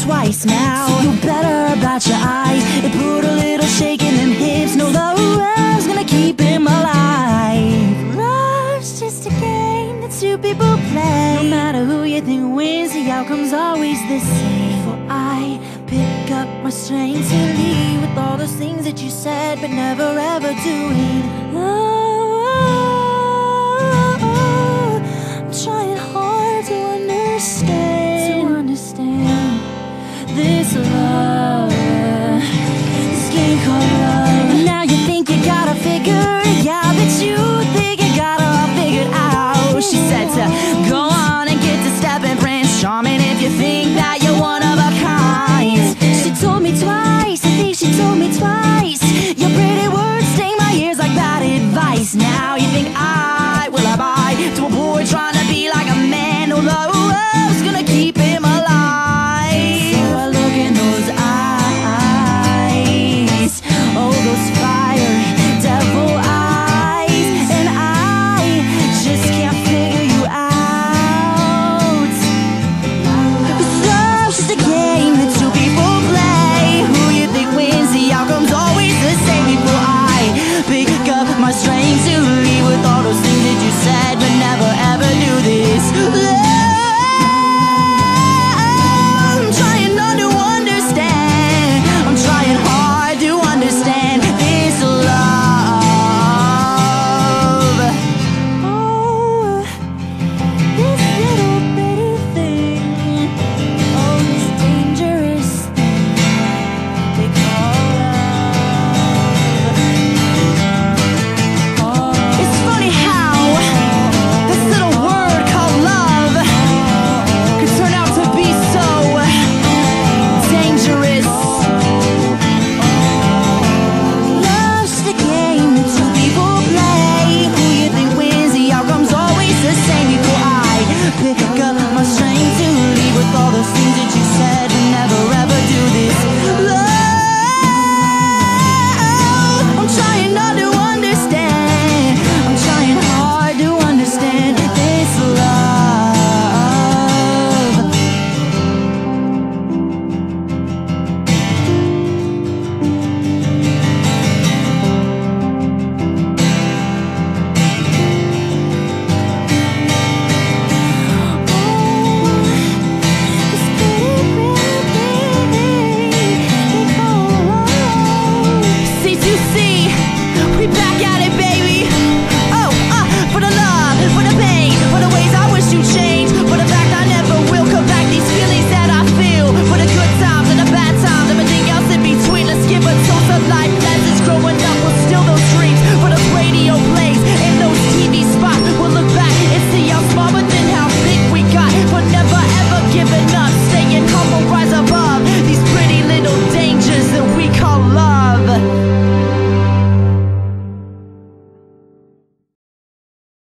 twice now. Feel better about your eyes. It put a little shake in them hips. No, the love's gonna keep him alive. Love's just a game that two people play. No matter who you think wins, the outcome's always the same. For I pick up my strength to leave with all those things that you said but never ever doing. I'm trying hard to understand this love.